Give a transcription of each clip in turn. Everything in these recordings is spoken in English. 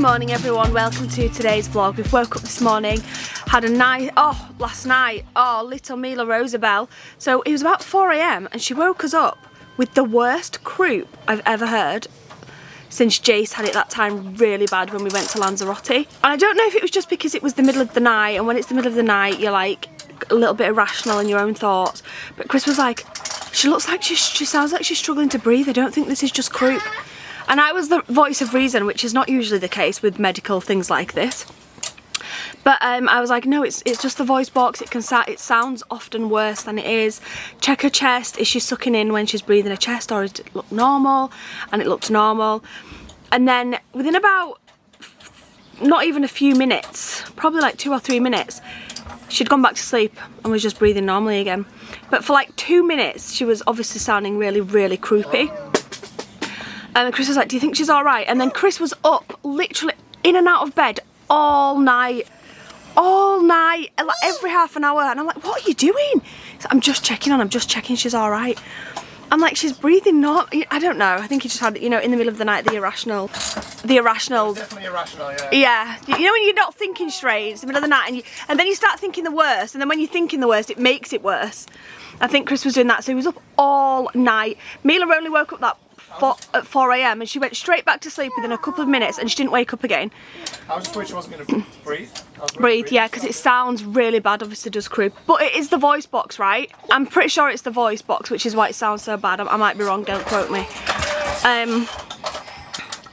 morning everyone, welcome to today's vlog. We've woke up this morning, had a nice, last night, little Mila Rosabelle. So it was about 4 AM and she woke us up with the worst croup I've ever heard since Jace had it that time really bad when we went to Lanzarote. And I don't know if it was just because it was the middle of the night, and when it's the middle of the night you're like a little bit irrational in your own thoughts. But Chris was like, she looks like she sounds like she's struggling to breathe. I don't think this is just croup. And I was the voice of reason, which is not usually the case with medical things like this. But I was like, no, it's just the voice box. It sounds often worse than it is. Check her chest. Is she sucking in when she's breathing her chest, or does it look normal? And it looked normal. And then within about not even a few minutes, probably like 2 or 3 minutes, she'd gone back to sleep and was just breathing normally again. But for like 2 minutes, she was obviously sounding really, really croupy. And Chris was like, do you think she's all right? And then Chris was up, literally in and out of bed all night, like every half an hour. And I'm like, what are you doing? He's like, I'm just checking she's all right. I'm like, she's breathing not, I don't know. I think he just had, you know, in the middle of the night, the irrational. Definitely irrational, yeah. Yeah, you know when you're not thinking straight, it's the middle of the night, and then you start thinking the worst, and then when you're thinking the worst, it makes it worse. I think Chris was doing that, so he was up all night. Mila only woke up at 4 AM and she went straight back to sleep within a couple of minutes and she didn't wake up again. I was just worried she wasn't going to breathe. Breathe, yeah, because it sounds really bad, obviously does croup. But it is the voice box, right? I'm pretty sure it's the voice box, which is why it sounds so bad. I might be wrong, don't quote me.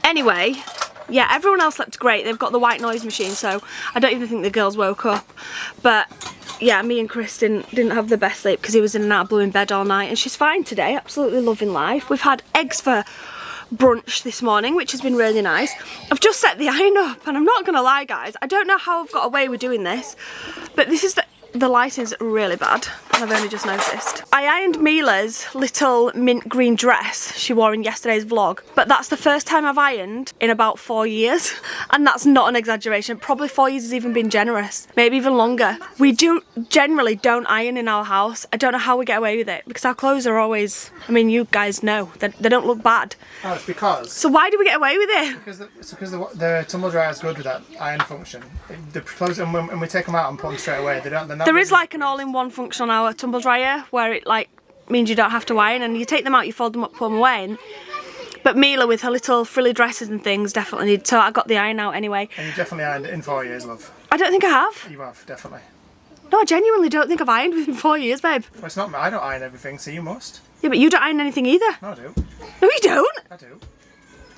Anyway, yeah, everyone else slept great. They've got the white noise machine, so I don't even think the girls woke up. But yeah, me and Chris didn't have the best sleep because he was in and out of blooming bed all night, and she's fine today, absolutely loving life. We've had eggs for brunch this morning, which has been really nice. I've just set the iron up, and I'm not gonna lie guys, I don't know how I've got away with doing this, but this is the lighting's really bad, and I've only just noticed. I ironed Mila's little mint green dress she wore in yesterday's vlog, but that's the first time I've ironed in about 4 years, and that's not an exaggeration. Probably 4 years has even been generous, maybe even longer. We generally don't iron in our house. I don't know how we get away with it, because our clothes are always, I mean, you guys know, they don't look bad. Oh, it's because. So why do we get away with it? It's because the tumble dryer is good with that iron function. The clothes, and when we take them out and put them straight away, there is like an all-in-one function on our tumble dryer where it like means you don't have to iron, and you take them out, you fold them up, put them away. But Mila with her little frilly dresses and things definitely need, so I got the iron out anyway. And you definitely ironed it in 4 years, love. I don't think I have. You have, definitely. No, I genuinely don't think I've ironed within 4 years, babe. Well, it's not me. I don't iron everything, so you must. Yeah, but you don't iron anything either. No, I do. No, you don't. I do. We've not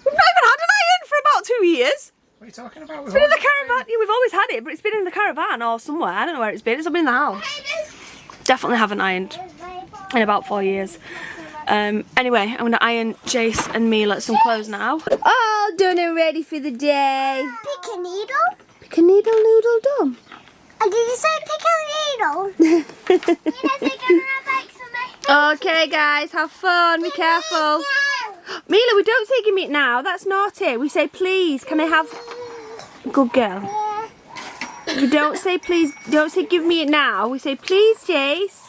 even had an iron for about 2 years. What are you talking about? It's been in the caravan. Yeah, we've always had it, but it's been in the caravan or somewhere. I don't know where it's been. It's been in the house. Definitely haven't ironed in about 4 years. Anyway, I'm going to iron Jace and Mila some clothes now. All done and ready for the day. Pick a needle? Pick a needle, noodle, dumb. Did you say pick a needle? You know, they're going to have some. Okay, guys, have fun. Be careful. Mila, we don't say give me it now. That's naughty. We say please. Can I have? Good girl. We don't say please. Don't say give me it now. We say please, Jace.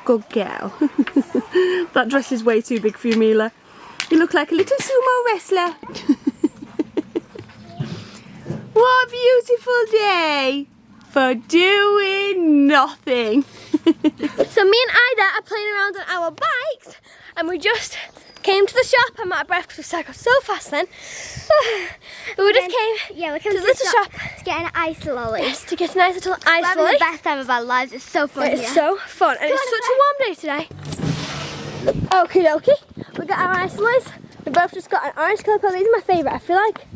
Good girl. That dress is way too big for you, Mila. You look like a little sumo wrestler. What a beautiful day for doing nothing. So me and Ida are playing around on our bikes, and we just came to the shop. I'm out of breath because we cycled so fast then. We just came to the little shop to get an ice lolly. Yes, to get a nice little ice lolly. We're having the best time of our lives. It's so fun. It's so fun, and it's such a warm day today. Okie dokie, we got our ice lollies. We both just got an orange colour pill. These are my favourite. I feel like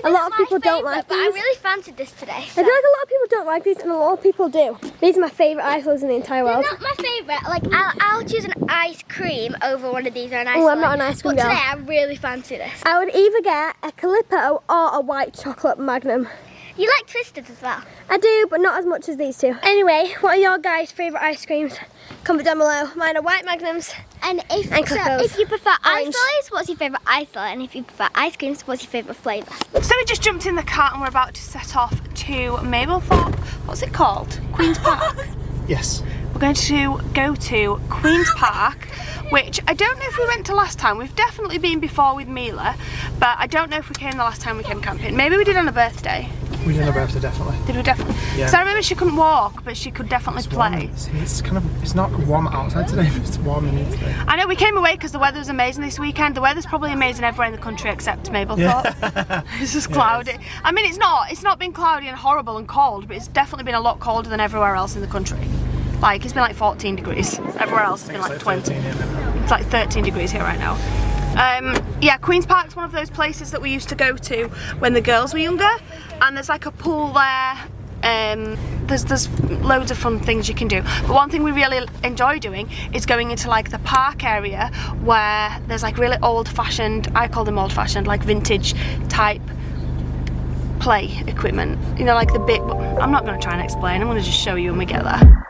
a lot of people don't like these. But I really fancied this today. So. I feel like a lot of people don't like these, and a lot of people do. These are my favourite ice lollies in the entire world. They're not my favourite. Like I'll choose an ice cream over one of these or an ice. Oh, I'm not an ice cream girl. But today I really fancy this. I would either get a Calippo or a white chocolate Magnum. You like Twisted as well? I do, but not as much as these two. Anyway, what are your guys' favourite ice creams? Comment down below. Mine are white Magnums. And if you prefer ice lollies, what's your favourite ice lolly? And if you prefer ice creams, what's your favourite flavour? So we just jumped in the car and we're about to set off to Mablethorpe. What's it called? Queen's Park? Yes. We're going to go to Queen's Park, which I don't know if we went to last time. We've definitely been before with Mila, but I don't know if we came the last time we came camping. Maybe we did on a birthday. We did on a birthday, definitely. Did we definitely? Yeah. So I remember she couldn't walk, but she could definitely play. It's kind of, it's not warm outside today, but it's warm in here today. I know we came away because the weather was amazing this weekend. The weather's probably amazing everywhere in the country except Mablethorpe. Yeah. It's just cloudy. I mean, it's not been cloudy and horrible and cold, but it's definitely been a lot colder than everywhere else in the country. Like, it's been like 14 degrees. Everywhere else has been like 20. It's like 13 degrees here right now. Yeah, Queen's Park's one of those places that we used to go to when the girls were younger, and there's like a pool there. There's loads of fun things you can do, but one thing we really enjoy doing is going into like the park area where there's like really old-fashioned, I call them old-fashioned, like vintage type play equipment, you know, like the bit. I'm not going to try and explain, I'm going to just show you when we get there.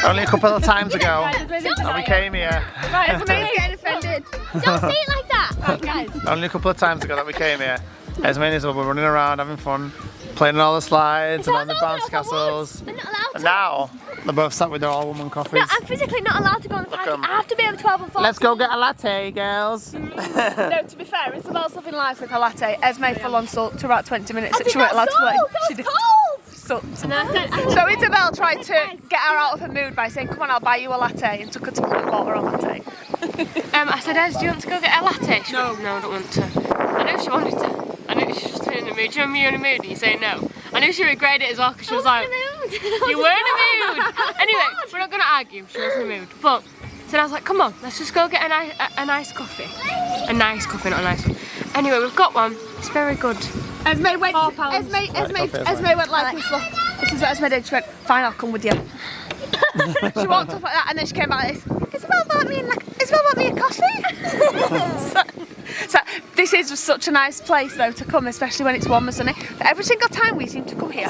Only a couple of times ago and we came here. Right, Esmés getting offended. Don't say it like that. Right, guys. Only a couple of times ago that we came here. Esmé and Isabel were running around having fun, playing on all the slides and on the bounce castles. We're not allowed to. And now they're both sat with their all-woman coffees. No, I'm physically not allowed to go on the party. I have to be over 12 and 14. Let's go get a latte, girls. No, to be fair, Isabel's living life with her latte. Esmé full on sulked for about 20 minutes I that she weren't allowed to play. She did. Cold. Sulked. So Isabel tried to get her out of her mood by saying, come on, I'll buy you a latte, and took her to the and bought her a latte. I said, Ez, do you want to go get a latte? She went, no, I don't want to. I know she wanted to. I knew she was just in the mood. Do you know when you're in a mood and you say no? I knew she regretted it as well because she was like, you were in a mood. Anyway, we're not going to argue. She was in a mood. But so I was like, come on, let's just go get a nice coffee. A nice coffee, not a nice one. Anyway, we've got one. It's very good. Esmé went. Esmé went like this. Look, this is what Esmé did. She went, fine, I'll come with you. She walked up like that, and then she came back like this. Isabel bought me a coffee. So this is such a nice place though to come, especially when it's warm and sunny. But every single time we seem to come here,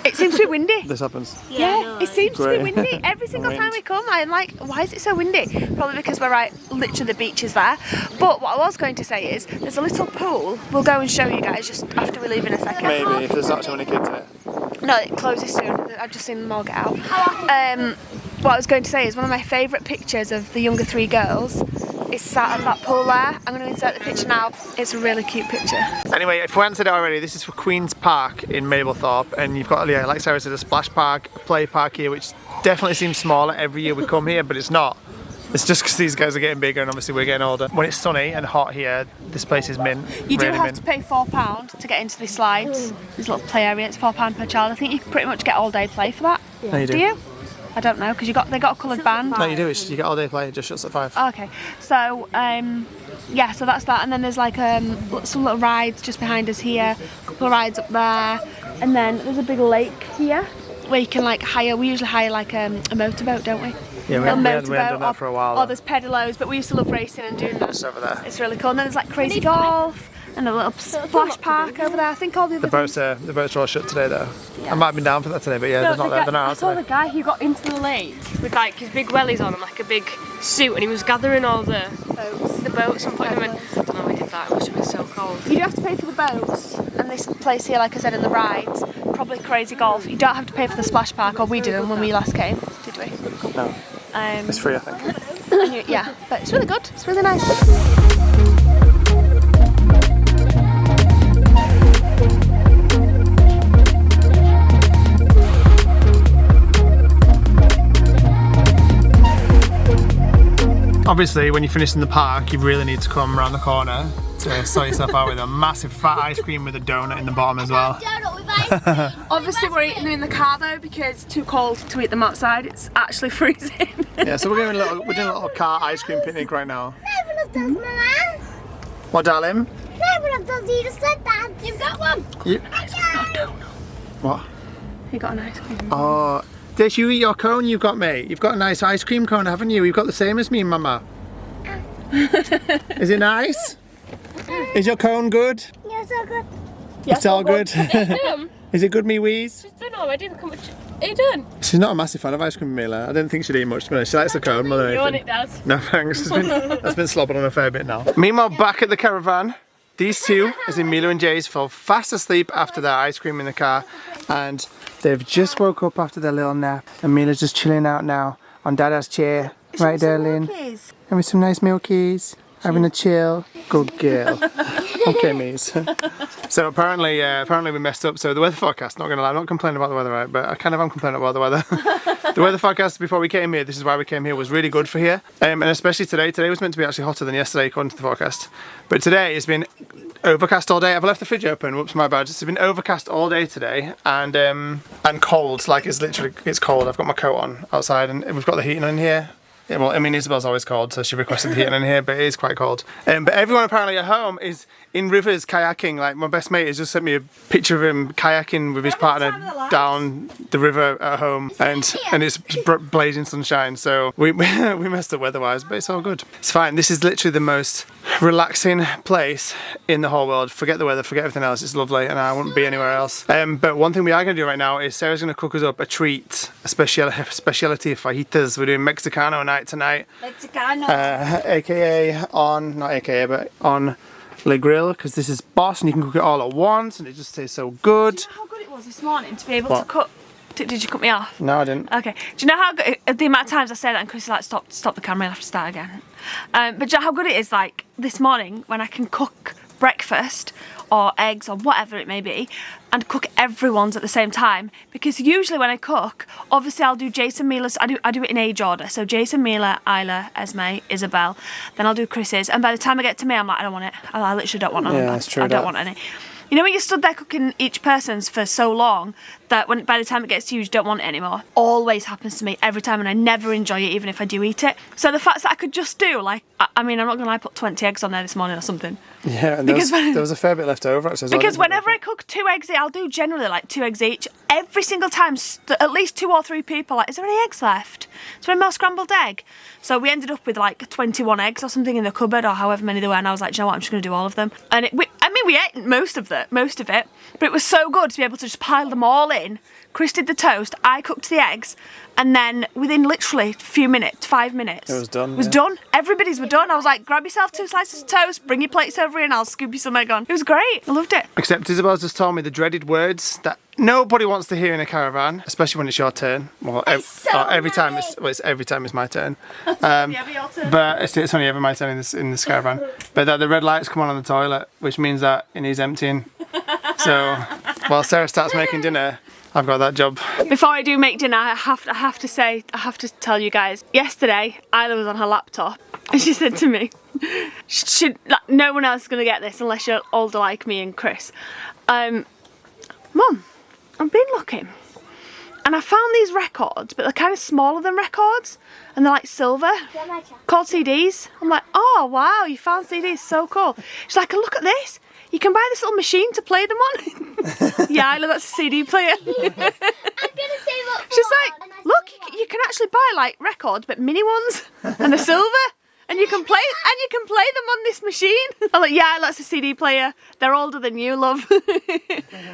it seems to be windy. This happens. Yeah, it seems to be Great. windy. Every single time we come, I'm like, why is it so windy? Probably because we're right, literally the beach is there. But what I was going to say is, there's a little pool. We'll go and show you guys just after we leave in a second. Maybe, if there's not too many kids here. No, it closes soon. I've just seen them all get out. What I was going to say is one of my favourite pictures of the younger three girls is sat at that pool there. I'm going to insert the picture now. It's a really cute picture. Anyway, if we haven't said it already, this is for Queen's Park in Mablethorpe, and you've got, yeah, like Sarah said, a splash park, a play park here, which definitely seems smaller every year we come here, but it's not. It's just because these guys are getting bigger and obviously we're getting older. When it's sunny and hot here, this place is mint. You do really have mint. to pay £4 to get into these slides, this little play area. It's £4 per child. I think you can pretty much get all day play for that. No, you do. Do you? I don't know, because they got a coloured band. No, you do. You get all day play. It just shuts at 5. Oh, okay, so yeah, so that's that, and then there's like some little rides just behind us here, a couple of rides up there, and then there's a big lake here where you can like hire. We usually hire like a motorboat, don't we? Yeah, we haven't done that for a while. Or there's pedalos, but we used to love racing and doing that. Just over there. It's really cool. And then there's like crazy golf and a little splash park over there. I think all the other The boats are all shut today though. I might have been down for that today, but yeah, they're not there. They're not I out saw today. the guy who got into the lake with like his big wellies on and like a big suit, and he was gathering all the boats and putting them in. I don't know, we did that. It must have been so cold. You do have to pay for the boats, and this place here, like I said, in the rides, probably crazy golf. You don't have to pay for the splash park, or we didn't when we last came, did we? No, it's free, I think. Yeah, but it's really good. It's really nice. Obviously, when you finish in the park, you really need to come around the corner to sort yourself out with a massive fat ice cream with a donut in the bottom as well. Donut with ice cream. Obviously we're eating them in the car though because it's too cold to eat them outside. It's actually freezing. Yeah, so we're doing a little car ice cream picnic right now. Never of those, Mama. What, darling? Never of those. You just said that. You've got one. What? You got an ice cream. Oh, did you eat your cone you've got, mate? You've got a nice ice cream cone, haven't you? You've got the same as me, Mama. Is it nice? Is your cone good? You're so good. It's all good. Is it good, me wheeze? She's done already. Look how much. Are you done? She's not a massive fan of ice cream, Mila. I didn't think she'd eat much, to be honest. She likes the cone more than You want anything. it, Dad? No thanks, that's been slobbered on a fair bit now. Meanwhile, back at the caravan, these two, as in Mila and Jay's, fell fast asleep after their ice cream in the car, and they've just woke up after their little nap, and Mila's just chilling out now on Dada's chair. Right, darling? Having some nice milkies. Having a chill. Good girl. Okay, Mies. So apparently we messed up. So the weather forecast, not gonna lie, I'm not complaining about the weather, right? But I kind of am complaining about the weather. The weather forecast before we came here, this is why we came here, was really good for here. And especially today. Today was meant to be actually hotter than yesterday according to the forecast. But today it's been overcast all day. I've left the fridge open, whoops, my bad. It's been overcast all day today and cold, like it's cold. I've got my coat on outside and we've got the heating in here. Yeah, well, I mean, Isabel's always cold, so she requested the heating in here, but it is quite cold. But everyone apparently at home is in rivers kayaking. Like, my best mate has just sent me a picture of him kayaking with his partner down the river at home, and it's blazing sunshine. So we messed up weather-wise, but it's all good. It's fine. This is literally the most relaxing place in the whole world. Forget the weather, forget everything else. It's lovely, and I wouldn't be anywhere else. But one thing we are going to do right now is Sarah's going to cook us up a treat, a speciality of fajitas. We're doing Mexicano night tonight. Mexicano. AKA on, not AKA, but on Le Grill, because this is boss and you can cook it all at once and it just tastes so good. Do you know how good it was this morning to be able to cook? Did you cut me off? No, I didn't. Okay. Do you know how good, the amount of times I say that and Chris is like, stop the camera, I'll have to start again. But do you know how good it is, like, this morning when I can cook breakfast or eggs or whatever it may be and cook everyone's at the same time? Because usually when I cook, obviously I'll do Jason, Mila's, I do it in age order. So Jason, Mila, Isla, Esme, Isabel, then I'll do Chris's, and by the time I get to me I'm like, I don't want it. I literally don't want none. Yeah, that's true. I don't want any. You know when you stood there cooking each person's for so long that by the time it gets to you don't want it anymore? Always happens to me every time, and I never enjoy it even if I do eat it. So the fact that I could just do, like, I mean, I'm not gonna lie, I put 20 eggs on there this morning or something. Yeah, and there was a fair bit left over actually. Because whenever I cook 2 eggs, I'll do generally like 2 eggs each. Every single time, at least 2 or 3 people are like, is there any eggs left? Is there any more scrambled egg? So we ended up with like 21 eggs or something in the cupboard, or however many there were, and I was like, do you know what, I'm just gonna do all of them. And we ate most of it, but it was so good to be able to just pile them all in. Chris did the toast, I cooked the eggs, and then within literally a few minutes, 5 minutes, it was done. It was done. Everybody's were done. I was like, grab yourself 2 slices of toast, bring your plates over here, and I'll scoop you some egg on. It was great. I loved it. Except Isabel's just told me the dreaded words that nobody wants to hear in a caravan, especially when it's your turn. Well, every time it's my turn. But it's only ever my turn in this caravan. But that the red lights come on the toilet, which means that it needs emptying. So while Sarah starts making dinner, I've got that job. Before I do make dinner, I have to tell you guys. Yesterday, Isla was on her laptop and she said to me, no one else is gonna get this unless you're older like me and Chris. Mum, I've been looking and I found these records, but they're kind of smaller than records and they're like silver, called CDs. I'm like, oh wow, you found CDs, so cool. She's like, look at this. You can buy this little machine to play them on. Yeah, Isla, that's a CD player. I'm gonna save up for She's like, look, you can actually buy like records, but mini ones, and they're silver, and you can play them on this machine. I'm like, yeah, that's a CD player. They're older than you, love.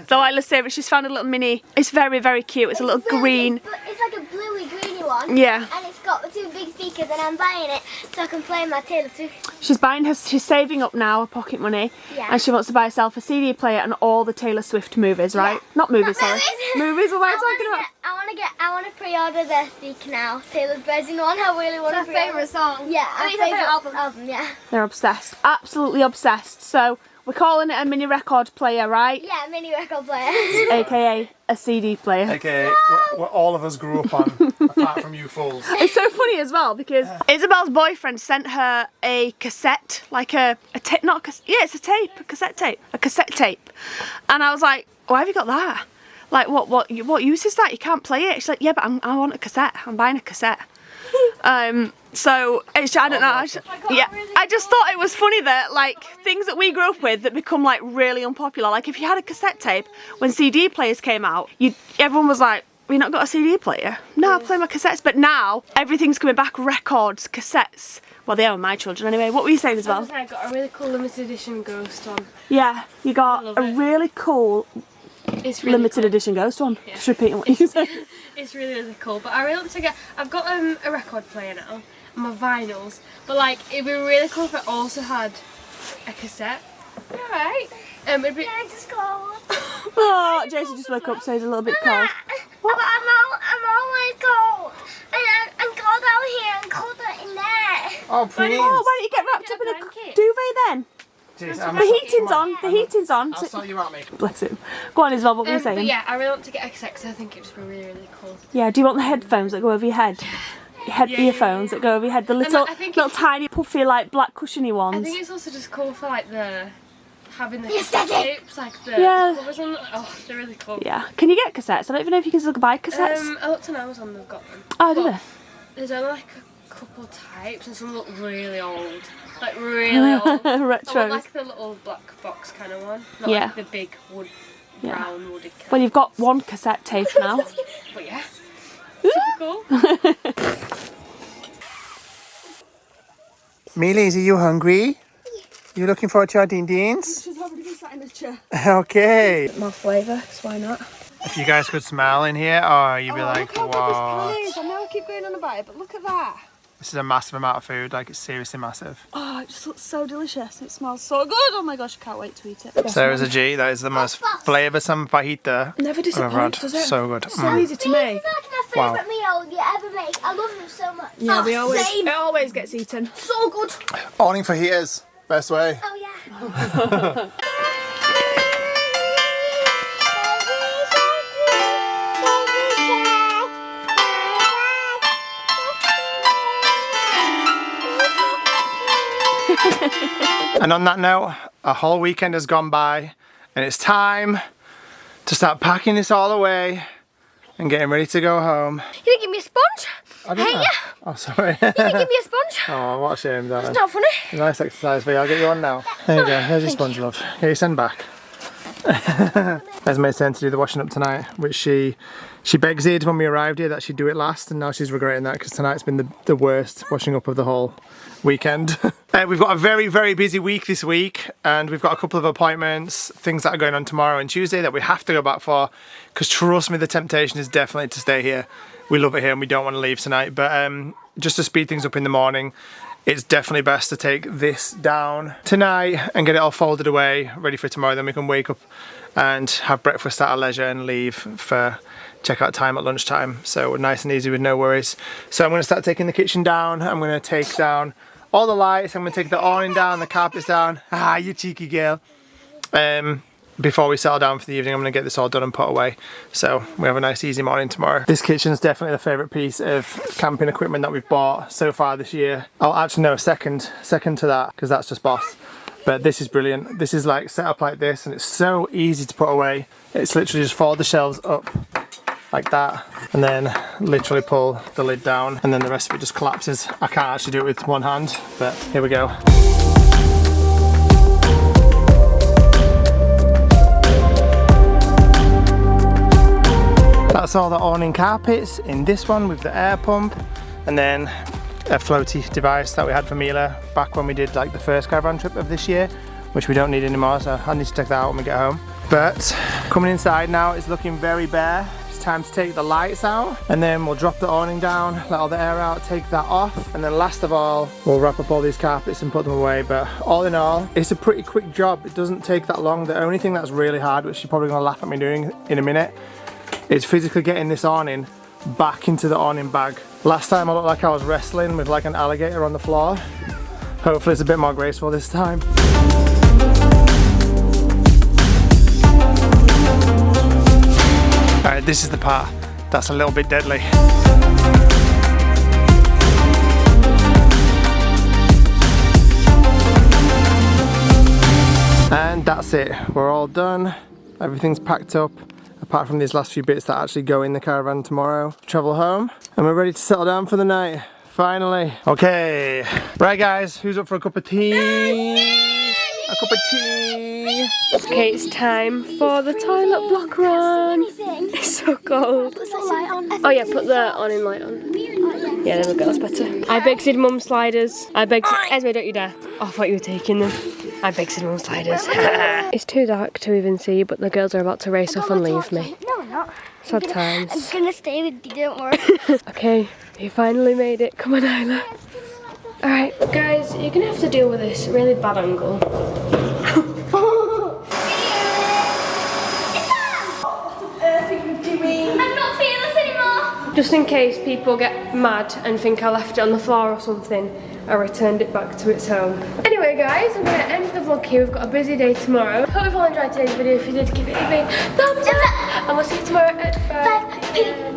So Isla's favourite, she's found a little mini. It's very, very cute. It's a little green. It's like a bluey greeny one. Yeah. And it's got 2 big speakers, and I'm buying it so I can play my Taylor Swift. She's saving up now her pocket money, and she wants to buy herself a CD player and all the Taylor Swift movies, right? Yeah. Not movies, sorry. Movies, what am I talking about? I want to pre-order their Speak Now, Taylor's version one. I really want to pre-order. It's her favourite song. Yeah, our favourite album, yeah. They're obsessed, absolutely obsessed. So we're calling it a mini record player, right? Yeah, mini record player. AKA a CD player. AKA what all of us grew up on, apart from you fools. It's so funny as well because Isabel's boyfriend sent her a cassette, like a tape, it's a tape, a cassette tape. And I was like, why have you got that? Like, what use is that? You can't play it. She's like, yeah, but I want a cassette. I'm buying a cassette. So I don't know. I just thought it was funny that like things that we grew up with that become like really unpopular. Like if you had a cassette tape when CD players came out, everyone was like, "We not got a CD player?" No, I play my cassettes. But now everything's coming back. Records, cassettes. Well, they are my children anyway. What were you saying as well? I got a really cool limited edition Ghost one. Yeah, you got a really cool. It's really limited edition Ghost one. Yeah. Just repeating what you said. It's really, really cool. But I really want to get. I've got a record player now and my vinyls. But like, it'd be really cool if it also had a cassette. Alright. It's cold. Oh, Jason just woke up, so he's a little bit cold. I'm always cold. And I'm cold out here and colder in there. Oh, please. Oh, why don't you get wrapped up in a blanket. duvet then? Jeez, The heating's on. The heating's on. I'll sort you out, mate. Bless him. Go on, Isabel, what were you saying? But yeah, I really want to get a cassette because I think it'd just be really, really cool. Yeah, do you want the headphones that go over your head? Earphones that go over your head, the little, I think little tiny puffy like black cushiony ones. I think it's also just cool for like having the aesthetic. tapes, like the covers on. Oh, they're really cool. Yeah. Can you get cassettes? I don't even know if you can still buy cassettes. I looked on Amazon, they've got them. Oh, do they? There's only like a couple types, and some look really old. Like really old. Retros. I want like the little black box kind of one, not Yeah. like the big brown wooded kind. Well, you've got one cassette tape now. But yeah, super cool. Mealies, are you hungry? You looking forward to our Dean Deans? She's already been sat in the chair. Okay. More flavour, so why not? If you guys could smell in here, oh, you'd be like, look how big this pan what? is. I know I keep going on about it, but look at that. This is a massive amount of food, like it's seriously massive. Oh, it just looks so delicious. It smells so good. Oh my gosh, I can't wait to eat it. Sarah's a G, that is the most flavoursome fajita Never I've ever had. disappoints, does it? So good. So easy to make. It's like my favourite meal you ever make. I love them so much. Yeah, Same. it always gets eaten. So good. Awning fajitas, best way. Oh yeah. And on that note, a whole weekend has gone by and it's time to start packing this all away and getting ready to go home. You didn't give me a sponge? I didn't know. Oh, sorry. You didn't give me a sponge? Oh, what a shame, darling. It's not funny. Nice exercise for you. I'll get you on now. There you go. Here's your sponge, love. Here, you send back. Esmés sent to do the washing up tonight, which she begs it when we arrived here that she'd do it last, and now she's regretting that because tonight's been the worst washing up of the whole weekend. We've got a very, very busy week this week, and we've got a couple of appointments, things that are going on tomorrow and Tuesday that we have to go back for, because trust me, the temptation is definitely to stay here. We love it here and we don't want to leave tonight, but just to speed things up in the morning, it's definitely best to take this down tonight and get it all folded away, ready for tomorrow. Then we can wake up and have breakfast at our leisure and leave for checkout time at lunchtime. So nice and easy with no worries. So I'm going to start taking the kitchen down. I'm going to take down all the lights. I'm going to take the awning down, the carpets down. Ah, you cheeky girl. Before we settle down for the evening, I'm going to get this all done and put away. So we have a nice easy morning tomorrow. This kitchen is definitely the favourite piece of camping equipment that we've bought so far this year. Oh, actually no, second to that, because that's just Boss. But this is brilliant. This is like set up like this and it's so easy to put away. It's literally just fold the shelves up like that and then literally pull the lid down and then the rest of it just collapses. I can't actually do it with one hand, but here we go. That's all the awning carpets in this one with the air pump, and then a floaty device that we had for Mila back when we did like the first caravan trip of this year, which we don't need anymore, so I need to take that out when we get home. But coming inside now, it's looking very bare. It's time to take the lights out, and then we'll drop the awning down, let all the air out, take that off, and then last of all, we'll wrap up all these carpets and put them away. But all in all, it's a pretty quick job. It doesn't take that long. The only thing that's really hard, which you're probably gonna laugh at me doing in a minute, is physically getting this awning back into the awning bag. Last time I looked like I was wrestling with like an alligator on the floor. Hopefully it's a bit more graceful this time. Alright, this is the part that's a little bit deadly. And that's it, we're all done. Everything's packed up, apart from these last few bits that actually go in the caravan tomorrow. Travel home, and we're ready to settle down for the night, finally. Okay, right guys, who's up for a cup of tea? A cup of tea. Okay, it's time for the toilet block run. It's so cold. Put the light on. Oh yeah, put the awning light on. Yeah, there we go, that's better. I begged mum sliders. Esme, don't you dare. Oh, I thought you were taking them. I begged mum sliders. It's too dark to even see, but the girls are about to race off and leave me. No, we're not. Sad times. I'm gonna stay with you, don't worry. Okay, you finally made it. Come on, Isla. Alright, guys, you're gonna have to deal with this really bad angle. just in case people get mad and think I left it on the floor or something, I returned it back to its home. Anyway guys, I'm going to end the vlog here. We've got a busy day tomorrow. Hope you've all enjoyed today's video. If you did, give it a big thumbs up. And we'll see you tomorrow at 5 p.m.